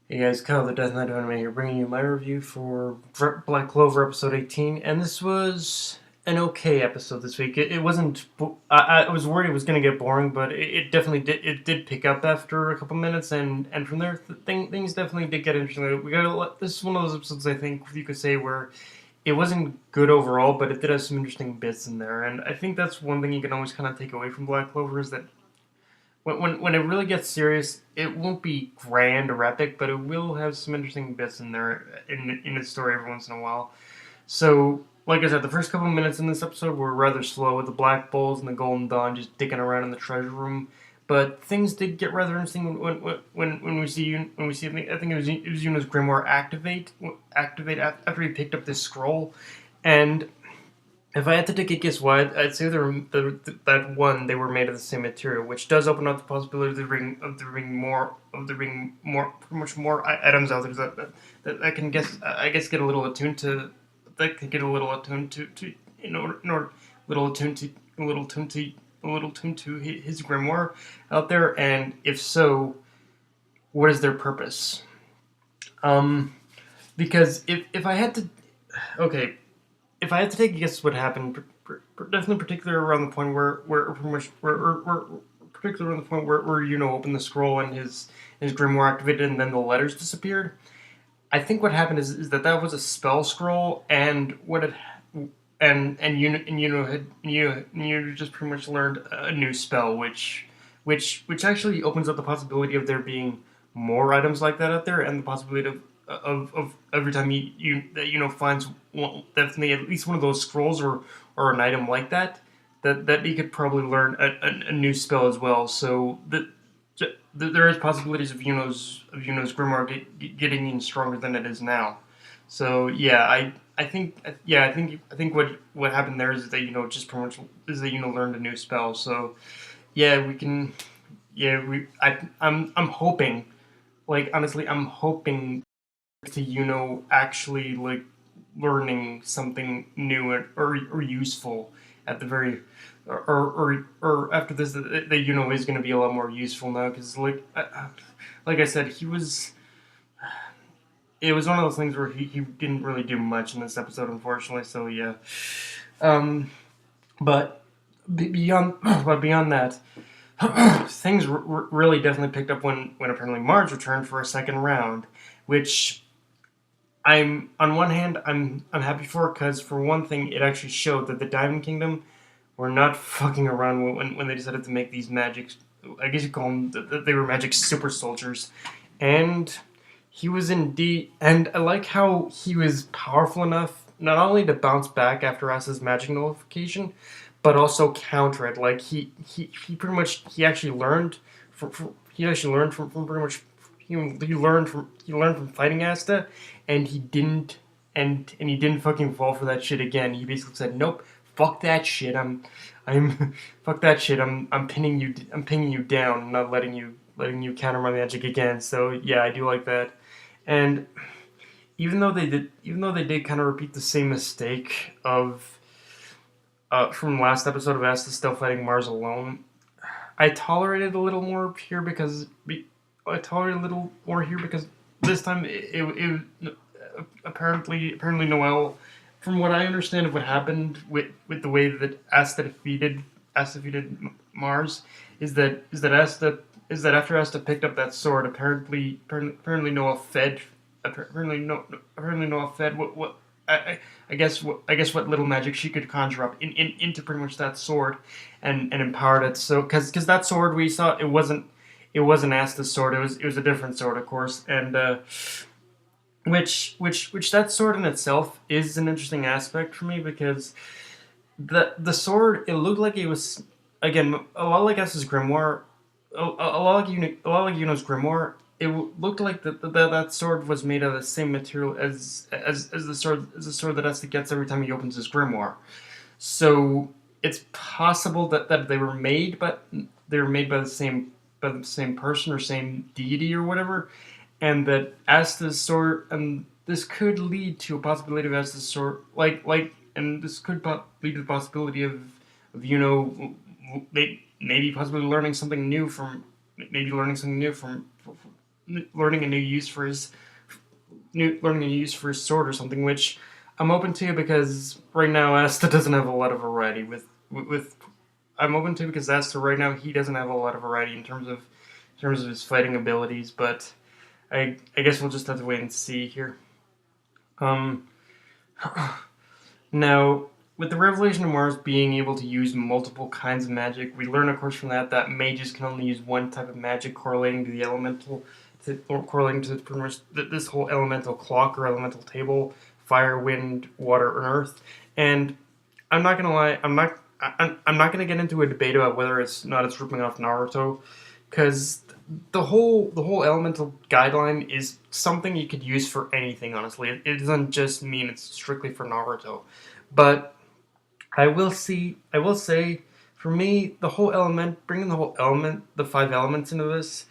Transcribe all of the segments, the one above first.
Hey guys, Kyle the Death Knight Anime here, bringing you my review for Black Clover episode 18, and this was an okay episode this week. It wasn't. I was worried it was going to get boring, but it definitely did. It did pick up after a couple minutes, and from there things definitely did get interesting. We got this is one of those episodes I think you could say where it wasn't good overall, but it did have some interesting bits in there, and I think that's one thing you can always kind of take away from Black Clover is that when it really gets serious, it won't be grand or epic, but it will have some interesting bits in there in its story every once in a while. So, like I said, the first couple of minutes in this episode were rather slow with the Black Bulls and the Golden Dawn just dicking around in the treasure room. But things did get rather interesting when we see I think it was Yuno's grimoire activate after he picked up this scroll, and if I had to take a guess why, I'd say that one they were made of the same material, which does open up the possibility of there being much more items out there that I can guess get a little attuned to that can get a little attuned to in order little attuned to a little attuned to a little attuned to his grimoire out there, and if so, what is their purpose? Um, because if I had to, okay, if I had to take a guess, what happened, definitely particularly around the point where particularly around the point where opened the scroll and his grimoire activated and then the letters disappeared. I think what happened is that was a spell scroll, and what it and you just pretty much learned a new spell, which actually opens up the possibility of there being more items like that out there, and the possibility of every time finds definitely at least one of those scrolls or an item like that he could probably learn a new spell as well. So there is possibilities of Yuno's grimoire getting even stronger than it is now. So yeah, I think what happened there is that just pretty much is that learned a new spell. So yeah, we can yeah we I'm hoping, like, honestly, I'm hoping to actually, like, learning something new or useful at the very or after this that is going to be a lot more useful now, because like I said, it was one of those things where he didn't really do much in this episode, unfortunately. So yeah, um, but beyond but beyond that, things really definitely picked up when apparently Marge returned for a second round, which I'm on one hand I'm happy for, because for one thing it actually showed that the Diamond Kingdom were not fucking around when they decided to make these magic. I guess you call them they were magic super soldiers, and he was indeed. And I like how he was powerful enough not only to bounce back after Asa's magic nullification, but also counter it. Like he pretty much he actually learned from pretty much he learned from fighting Asta, and he didn't and he didn't fucking fall for that shit again. He basically said, "Nope, fuck that shit. I'm fuck that shit. I'm pinning you down, not letting you counter my magic again." So yeah, I do like that. And even though they did kind of repeat the same mistake of from last episode of Asta still fighting Mars alone, I tolerated a little more here because I tolerated a little more here because this time it apparently Noel, from what I understand of what happened with the way that Asta defeated Mars, is that after Asta picked up that sword, apparently Noel fed apparently Noel fed I guess what little magic she could conjure up into pretty much that sword, and empowered it. So because that sword we saw, it wasn't Asta's sword. It was a different sword, of course, and which that sword in itself is an interesting aspect for me, because the sword, it looked like it was, again, a lot like Asta's grimoire, a lot like Yuno's grimoire. It looked like that sword was made of the same material as the sword that Asta gets every time he opens his grimoire. So it's possible that they were made by the same person or same deity or whatever, and that Asta's sword, and this could lead to a possibility of Asta's sword, and this could lead to the possibility of maybe possibly learning something new from learning a new use for his sword or something, which I'm open to because right now Asta doesn't have a lot of variety with I'm open to because Asta right now he doesn't have a lot of variety in terms of his fighting abilities, but I guess we'll just have to wait and see here. Um, Now, with the Revelation of Mars being able to use multiple kinds of magic, we learn, of course, from that mages can only use one type of magic correlating to the elemental, correlating to pretty much this whole elemental clock or elemental table: fire, wind, water, and earth. And I'm not gonna lie, I'm not gonna get into a debate about whether it's ripping off Naruto, because the whole elemental guideline is something you could use for anything. Honestly, it doesn't just mean it's strictly for Naruto. But I will say, for me, the whole element, bringing the five elements into this,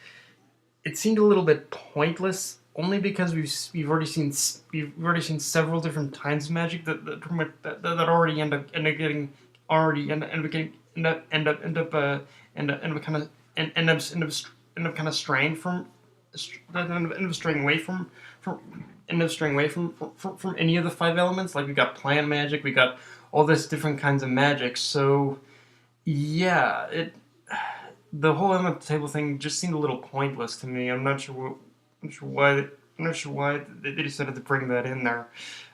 it seemed a little bit pointless. Only because we've already seen several different kinds of magic that already end up getting already end up end up end up end up end up kind of end up kind of straying from end up straying away from any of the five elements. Like we got plant magic, we got all this different kinds of magic. So yeah, the whole elemental table thing just seemed a little pointless to me. I'm not sure why they decided to bring that in there.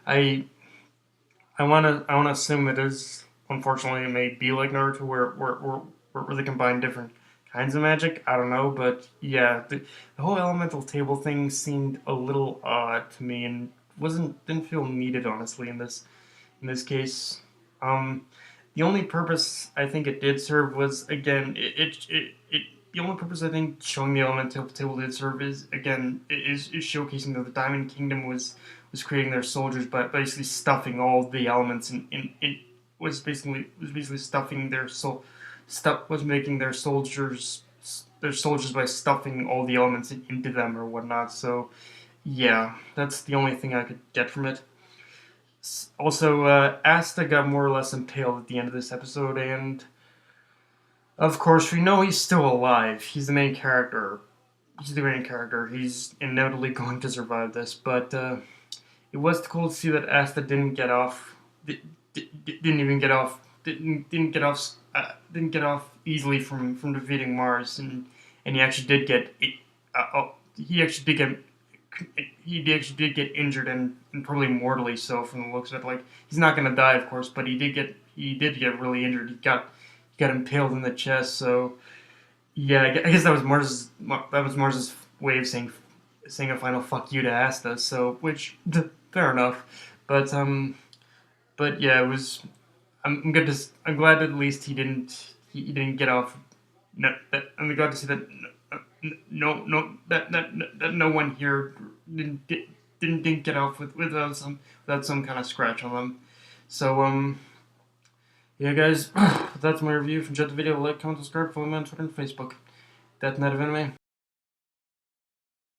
I I wanna assume it is. Unfortunately, it may be like Naruto, where they combine different kinds of magic. I don't know, but yeah, the whole elemental table thing seemed a little odd to me, and didn't feel needed, honestly, in this case. Um, the only purpose I think it did serve was, again, the only purpose I think showing the elemental table did serve is, again, is showcasing that the Diamond Kingdom was creating their soldiers, but basically stuffing all the elements in was basically stuffing their soul stuff was making their soldiers by stuffing all the elements into them or whatnot. So yeah, that's the only thing I could get from it. Also, Asta got more or less impaled at the end of this episode, and of course we know he's still alive. He's the main character. He's the main character. He's inevitably going to survive this, but it was cool to see that Asta didn't get off. Didn't even get off. Didn't get off easily from defeating Mars, and he actually did get. He actually did get. He actually did get injured and probably mortally so from the looks of it. Like he's not gonna die, of course, but he did get really injured. He got impaled in the chest. So yeah, I guess that was Mars's way of saying a final fuck you to Asta. So which fair enough, but yeah, it was. I'm glad that at least he didn't get off. No, I'm glad to see that that no one here didn't get off without some kind of scratch on them. So yeah, guys, that's my review. If you enjoyed the video, like, comment, subscribe, follow me on Twitter and Facebook. That's Night of Anime.